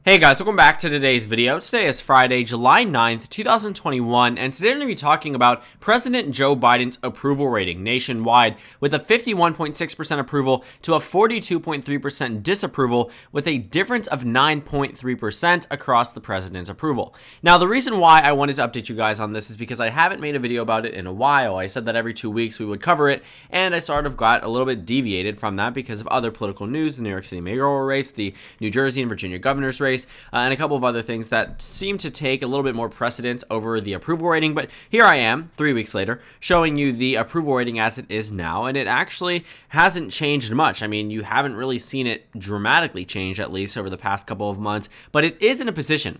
Hey guys, welcome back to today's video. Today is Friday, July 9th, 2021, and today I'm going to be talking about President Joe Biden's approval rating nationwide with a 51.6% approval to a 42.3% disapproval with a difference of 9.3% across the president's approval. Now, the reason why I wanted to update you guys on this is because I haven't made a video about it in a while. I said that every 2 weeks we would cover it, and I sort of got a little bit deviated from that because of other political news, the New York City mayoral race, the New Jersey and Virginia governor's race, and a couple of other things that seem to take a little bit more precedence over the approval rating. But here I am, 3 weeks later, showing you the approval rating as it is now, and it actually hasn't changed much. I mean, you haven't really seen it dramatically change, at least over the past couple of months, but it is in a position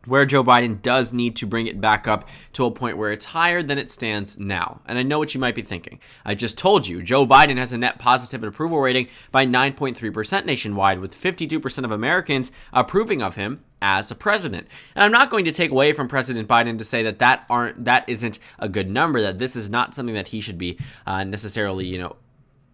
where Joe Biden does need to bring it back up to a point where it's higher than it stands now. And I know what you might be thinking. I just told you, Joe Biden has a net positive approval rating by 9.3% nationwide, with 52% of Americans approving of him as a president. And I'm not going to take away from President Biden to say that that isn't a good number, that this is not something that he should be necessarily,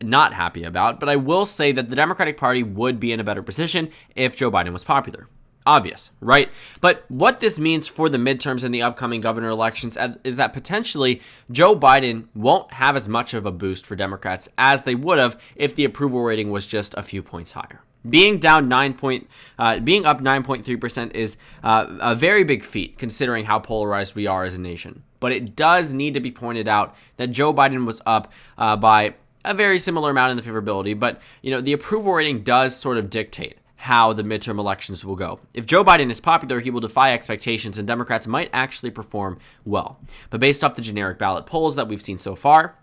not happy about. But I will say that the Democratic Party would be in a better position if Joe Biden was popular. Obvious, right? But what this means for the midterms and the upcoming governor elections is that potentially Joe Biden won't have as much of a boost for Democrats as they would have if the approval rating was just a few points higher. Being up 9.3% is a very big feat considering how polarized we are as a nation. But it does need to be pointed out that Joe Biden was up by a very similar amount in the favorability, but the approval rating does sort of dictate how the midterm elections will go. If Joe Biden is popular, he will defy expectations and Democrats might actually perform well. But based off the generic ballot polls that we've seen so far,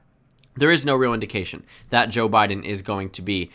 there is no real indication that Joe Biden is going to be,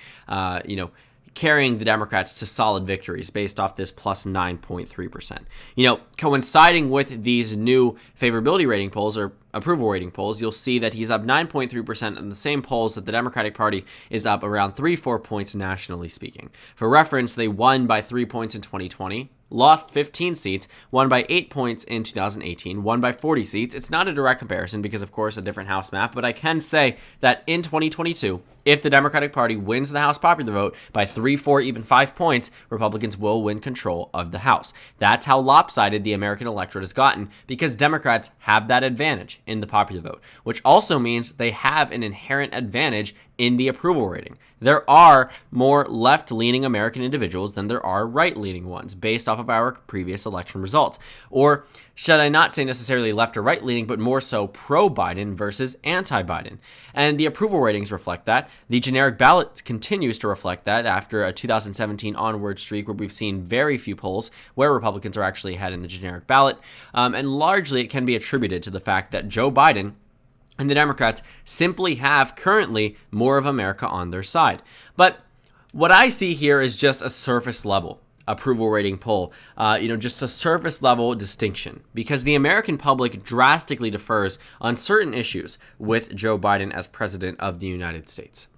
carrying the Democrats to solid victories based off this plus 9.3%. Coinciding with these new favorability rating polls or approval rating polls, you'll see that he's up 9.3% in the same polls that the Democratic Party is up around 3-4 points nationally speaking. For reference, they won by 3 points in 2020, lost 15 seats, won by 8 points in 2018, won by 40 seats. It's not a direct comparison because, of course, a different House map, but I can say that in 2022, if the Democratic Party wins the House popular vote by 3, 4, even 5 points, Republicans will win control of the House. That's how lopsided the American electorate has gotten because Democrats have that advantage in the popular vote, which also means they have an inherent advantage in the approval rating. There are more left-leaning American individuals than there are right-leaning ones based off of our previous election results. Or should I not say necessarily left or right-leaning, but more so pro-Biden versus anti-Biden. And the approval ratings reflect that. The generic ballot continues to reflect that after a 2017 onward streak where we've seen very few polls where Republicans are actually ahead in the generic ballot. And largely it can be attributed to the fact that Joe Biden and the Democrats simply have currently more of America on their side. But what I see here is just a surface level approval rating poll, just a surface level distinction because the American public drastically differs on certain issues with Joe Biden as president of the United States.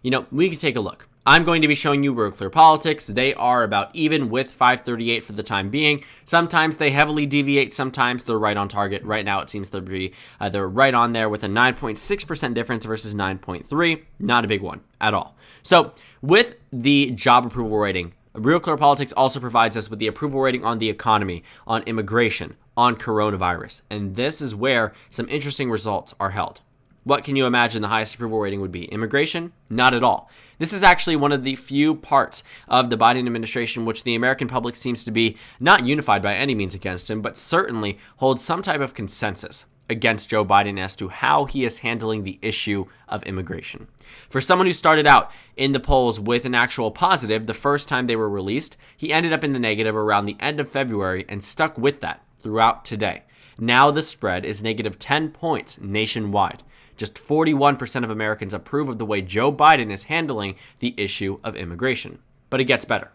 We can take a look. I'm going to be showing you Real Clear Politics. They are about even with FiveThirtyEight for the time being. Sometimes they heavily deviate. Sometimes they're right on target. Right now, it seems to be they're right on there with a 9.6% difference versus 9.3. Not a big one at all. So with the job approval rating, Real Clear Politics also provides us with the approval rating on the economy, on immigration, on coronavirus. And this is where some interesting results are held. What can you imagine the highest approval rating would be? Immigration? Not at all. This is actually one of the few parts of the Biden administration which the American public seems to be not unified by any means against him, but certainly holds some type of consensus against Joe Biden as to how he is handling the issue of immigration. For someone who started out in the polls with an actual positive the first time they were released, he ended up in the negative around the end of February and stuck with that throughout today. Now the spread is negative 10 points nationwide. Just 41% of Americans approve of the way Joe Biden is handling the issue of immigration. But it gets better.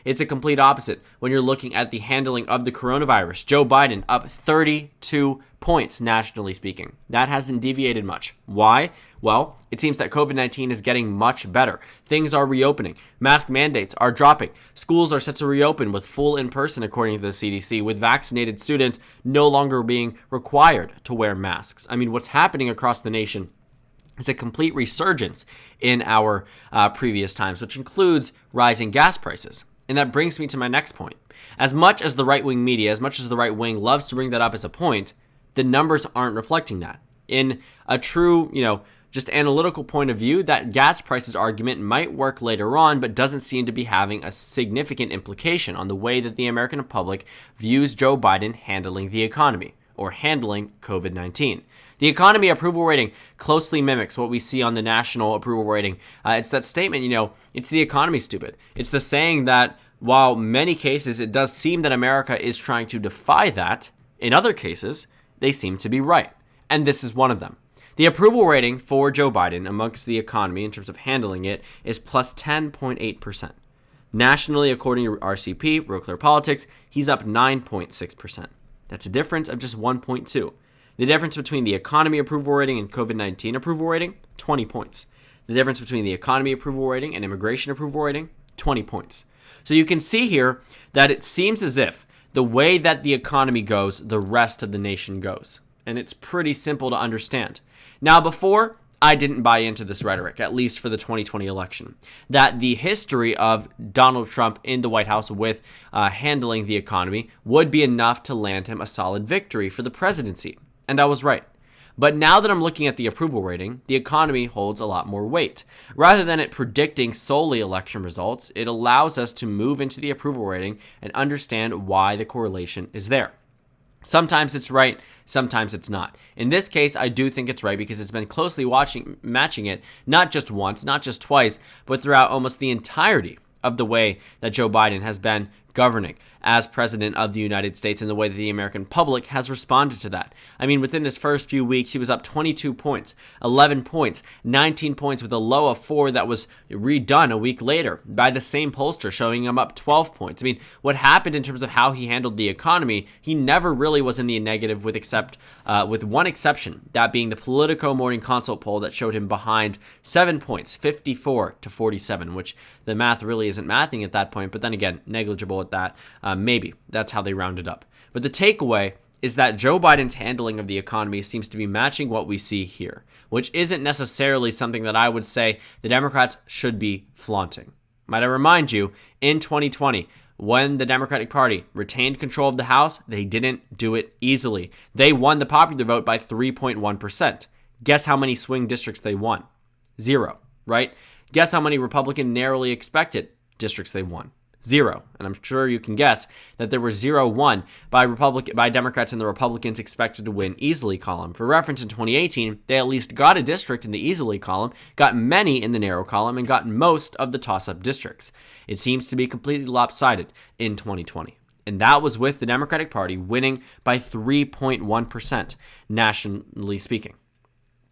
It's a complete opposite when you're looking at the handling of the coronavirus. Joe Biden up 32 points, nationally speaking. That hasn't deviated much. Why? Well, it seems that COVID-19 is getting much better. Things are reopening. Mask mandates are dropping. Schools are set to reopen with full in-person, according to the CDC, with vaccinated students no longer being required to wear masks. I mean, what's happening across the nation is a complete resurgence in our previous times, which includes rising gas prices. And that brings me to my next point. As much as the right-wing media, as much as the right wing loves to bring that up as a point, the numbers aren't reflecting that. In a true, just analytical point of view, that gas prices argument might work later on, but doesn't seem to be having a significant implication on the way that the American public views Joe Biden handling the economy or handling COVID-19. The economy approval rating closely mimics what we see on the national approval rating. It's that statement, it's the economy, stupid. It's the saying that while many cases it does seem that America is trying to defy that, in other cases, they seem to be right. And this is one of them. The approval rating for Joe Biden amongst the economy in terms of handling it is plus 10.8%. Nationally, according to RCP, Real Clear Politics, he's up 9.6%. That's a difference of just 1.2. The difference between the economy approval rating and COVID-19 approval rating, 20 points. The difference between the economy approval rating and immigration approval rating, 20 points. So you can see here that it seems as if the way that the economy goes, the rest of the nation goes. And it's pretty simple to understand. Now, before, I didn't buy into this rhetoric, at least for the 2020 election, that the history of Donald Trump in the White House with handling the economy would be enough to land him a solid victory for the presidency. And I was right. But now that I'm looking at the approval rating, the economy holds a lot more weight. Rather than it predicting solely election results, it allows us to move into the approval rating and understand why the correlation is there. Sometimes it's right, sometimes it's not. In this case, I do think it's right because it's been closely matching it, not just once, not just twice, but throughout almost the entirety of the way that Joe Biden has been governing as president of the United States and the way that the American public has responded to that. I mean, within his first few weeks, he was up 22 points, 11 points, 19 points with a low of 4 that was redone a week later by the same pollster, showing him up 12 points. I mean, what happened in terms of how he handled the economy, he never really was in the negative with one exception, that being the Politico Morning Consult poll that showed him behind 7 points, 54 to 47, which the math really isn't mathing at that point, but then again, negligible at that. Maybe that's how they rounded up. But the takeaway is that Joe Biden's handling of the economy seems to be matching what we see here, which isn't necessarily something that I would say the Democrats should be flaunting. Might I remind you, in 2020, when the Democratic Party retained control of the House, they didn't do it easily. They won the popular vote by 3.1%. Guess how many swing districts they won? 0, right? Guess how many Republican narrowly expected districts they won? 0. And I'm sure you can guess that there were 0 won by Democrats in the Republicans expected to win easily column. For reference, in 2018, they at least got a district in the easily column, got many in the narrow column, and got most of the toss-up districts. It seems to be completely lopsided in 2020. And that was with the Democratic Party winning by 3.1%, nationally speaking.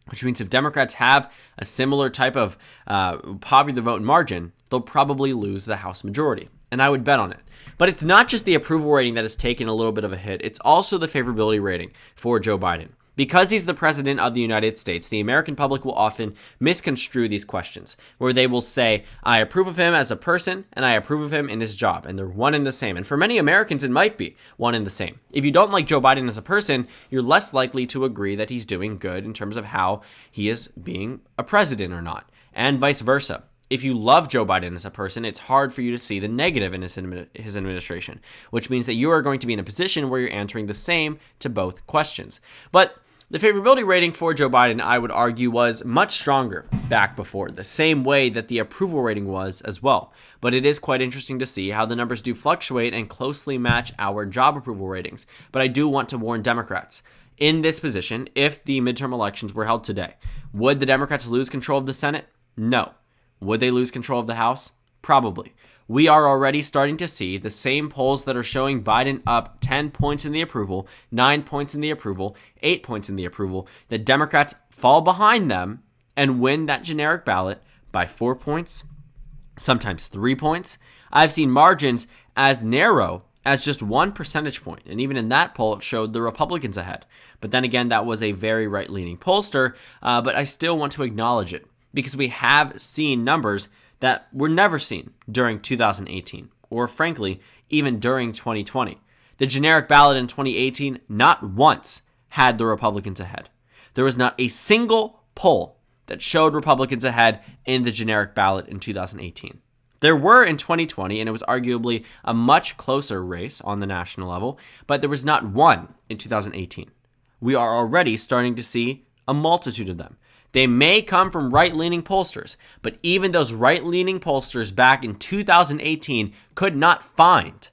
Which means if Democrats have a similar type of popular vote margin, they'll probably lose the House majority. And I would bet on it. But it's not just the approval rating that has taken a little bit of a hit. It's also the favorability rating for Joe Biden. Because he's the president of the United States, the American public will often misconstrue these questions, where they will say, I approve of him as a person, and I approve of him in his job, and they're one and the same. And for many Americans, it might be one and the same. If you don't like Joe Biden as a person, you're less likely to agree that he's doing good in terms of how he is being a president or not, and vice versa. If you love Joe Biden as a person, it's hard for you to see the negative in his administration, which means that you are going to be in a position where you're answering the same to both questions. But the favorability rating for Joe Biden, I would argue, was much stronger back before, the same way that the approval rating was as well. But it is quite interesting to see how the numbers do fluctuate and closely match our job approval ratings. But I do want to warn Democrats. In this position, if the midterm elections were held today, would the Democrats lose control of the Senate? No. Would they lose control of the House? Probably. We are already starting to see the same polls that are showing Biden up 10 points in the approval, 9 points in the approval, 8 points in the approval, that Democrats fall behind them and win that generic ballot by 4 points, sometimes 3 points. I've seen margins as narrow as just 1 percentage point, and even in that poll, it showed the Republicans ahead. But then again, that was a very right-leaning pollster, but I still want to acknowledge it because we have seen numbers that were never seen during 2018, or frankly, even during 2020. The generic ballot in 2018 not once had the Republicans ahead. There was not a single poll that showed Republicans ahead in the generic ballot in 2018. There were in 2020, and it was arguably a much closer race on the national level, but there was not one in 2018. We are already starting to see a multitude of them. They may come from right-leaning pollsters, but even those right-leaning pollsters back in 2018 could not find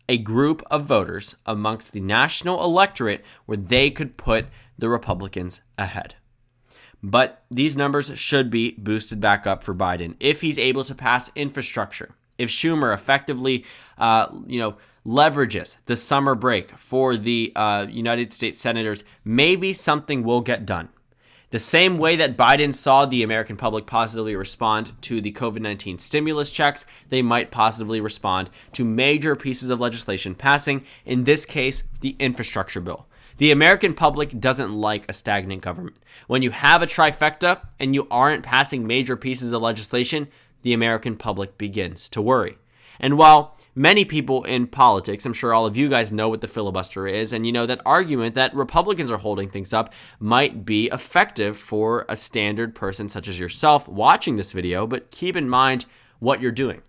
a group of voters amongst the national electorate where they could put the Republicans ahead. But these numbers should be boosted back up for Biden if he's able to pass infrastructure. If Schumer effectively, leverages the summer break for the United States senators, maybe something will get done. The same way that Biden saw the American public positively respond to the COVID-19 stimulus checks, they might positively respond to major pieces of legislation passing, in this case, the infrastructure bill. The American public doesn't like a stagnant government. When you have a trifecta and you aren't passing major pieces of legislation, the American public begins to worry. And while many people in politics, I'm sure all of you guys know what the filibuster is, and you know that argument that Republicans are holding things up might be effective for a standard person such as yourself watching this video, but keep in mind what you're doing.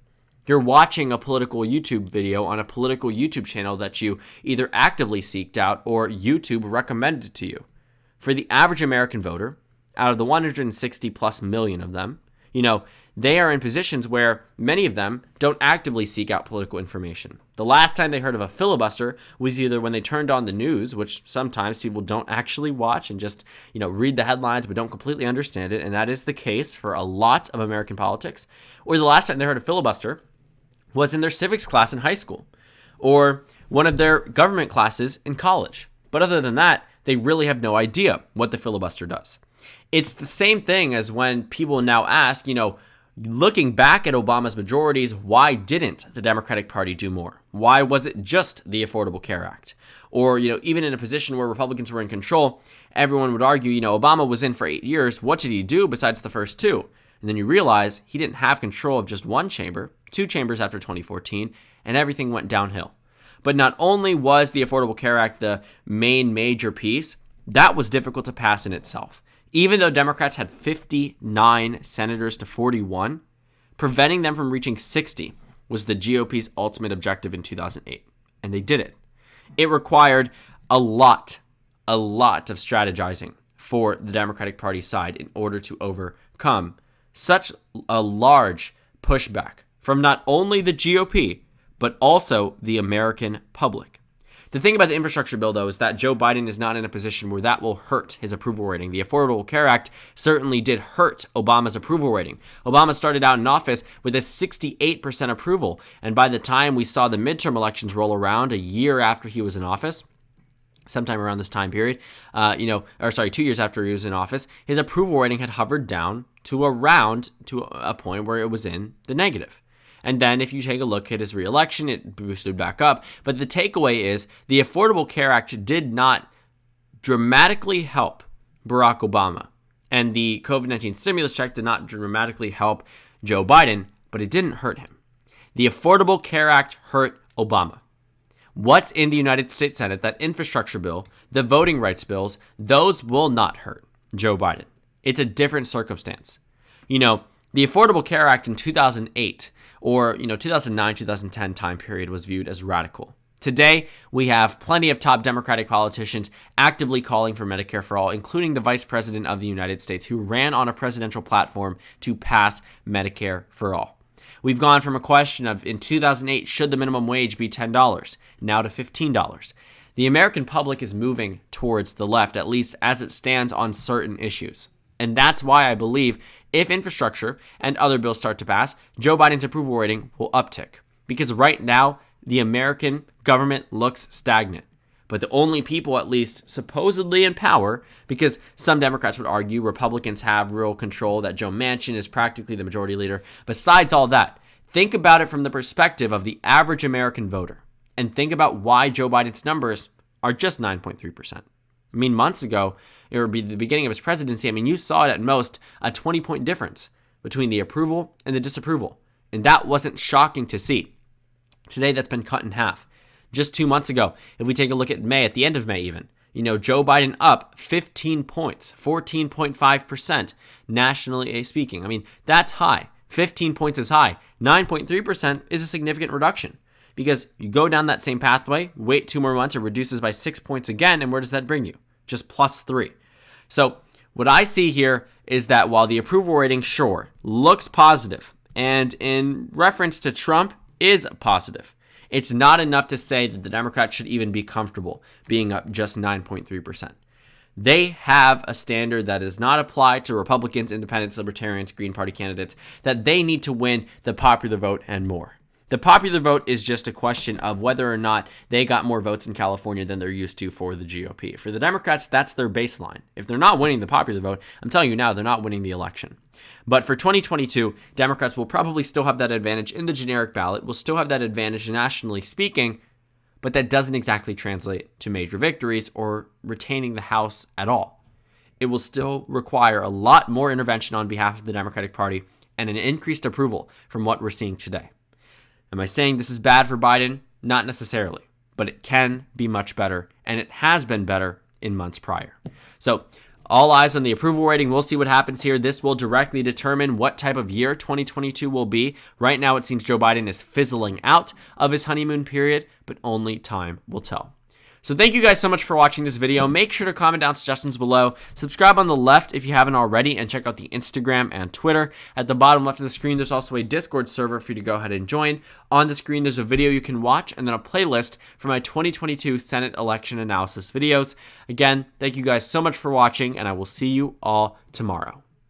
You're watching a political YouTube video on a political YouTube channel that you either actively seeked out or YouTube recommended to you. For the average American voter, out of the 160 plus million of them, they are in positions where many of them don't actively seek out political information. The last time they heard of a filibuster was either when they turned on the news, which sometimes people don't actually watch and just, read the headlines but don't completely understand it, and that is the case for a lot of American politics, or the last time they heard of filibuster was in their civics class in high school or one of their government classes in college. But other than that, they really have no idea what the filibuster does. It's the same thing as when people now ask, looking back at Obama's majorities, why didn't the Democratic Party do more? Why was it just the Affordable Care Act? Or, even in a position where Republicans were in control, everyone would argue, Obama was in for 8 years. What did he do besides the first two? And then you realize he didn't have control of just one chamber, two chambers after 2014, and everything went downhill. But not only was the Affordable Care Act the main major piece, that was difficult to pass in itself. Even though Democrats had 59 senators to 41, preventing them from reaching 60 was the GOP's ultimate objective in 2008. And they did it. It required a lot of strategizing for the Democratic Party side in order to overcome such a large pushback from not only the GOP, but also the American public. The thing about the infrastructure bill, though, is that Joe Biden is not in a position where that will hurt his approval rating. The Affordable Care Act certainly did hurt Obama's approval rating. Obama started out in office with a 68% approval, and by the time we saw the midterm elections roll around a year after he was in office, sometime around this time period, 2 years after he was in office, his approval rating had hovered down to a point where it was in the negative. And then if you take a look at his reelection, it boosted back up. But the takeaway is the Affordable Care Act did not dramatically help Barack Obama. And the COVID-19 stimulus check did not dramatically help Joe Biden, but it didn't hurt him. The Affordable Care Act hurt Obama. What's in the United States Senate, that infrastructure bill, the voting rights bills, those will not hurt Joe Biden. It's a different circumstance. The Affordable Care Act in 2008 or 2009, 2010 time period was viewed as radical. Today, we have plenty of top Democratic politicians actively calling for Medicare for all, including the Vice President of the United States, who ran on a presidential platform to pass Medicare for all. We've gone from a question of, in 2008, should the minimum wage be $10, now to $15. The American public is moving towards the left, at least as it stands on certain issues. And that's why I believe if infrastructure and other bills start to pass, Joe Biden's approval rating will uptick. Because right now, the American government looks stagnant. But the only people, at least supposedly in power, because some Democrats would argue Republicans have real control, that Joe Manchin is practically the majority leader. Besides all that, think about it from the perspective of the average American voter. And think about why Joe Biden's numbers are just 9.3%. Months ago, it would be the beginning of his presidency. You saw it at most a 20-point difference between the approval and the disapproval. And that wasn't shocking to see. Today, that's been cut in half. Just 2 months ago, if we take a look at May, at the end of May even, Joe Biden up 15 points, 14.5% nationally speaking. That's high. 15 points is high. 9.3% is a significant reduction because you go down that same pathway, wait 2 more months, it reduces by 6 points again, and where does that bring you? Just +3. So what I see here is that while the approval rating, sure, looks positive, and in reference to Trump is positive, it's not enough to say that the Democrats should even be comfortable being up just 9.3%. They have a standard that is not applied to Republicans, Independents, Libertarians, Green Party candidates, that they need to win the popular vote and more. The popular vote is just a question of whether or not they got more votes in California than they're used to for the GOP. For the Democrats, that's their baseline. If they're not winning the popular vote, I'm telling you now, they're not winning the election. But for 2022, Democrats will probably still have that advantage in the generic ballot, will still have that advantage nationally speaking, but that doesn't exactly translate to major victories or retaining the House at all. It will still require a lot more intervention on behalf of the Democratic Party and an increased approval from what we're seeing today. Am I saying this is bad for Biden? Not necessarily, but it can be much better, and it has been better in months prior. So all eyes on the approval rating. We'll see what happens here. This will directly determine what type of year 2022 will be. Right now, it seems Joe Biden is fizzling out of his honeymoon period, but only time will tell. So thank you guys so much for watching this video. Make sure to comment down suggestions below. Subscribe on the left if you haven't already, and check out the Instagram and Twitter. At the bottom left of the screen, there's also a Discord server for you to go ahead and join. On the screen, there's a video you can watch, and then a playlist for my 2022 Senate election analysis videos. Again, thank you guys so much for watching, and I will see you all tomorrow.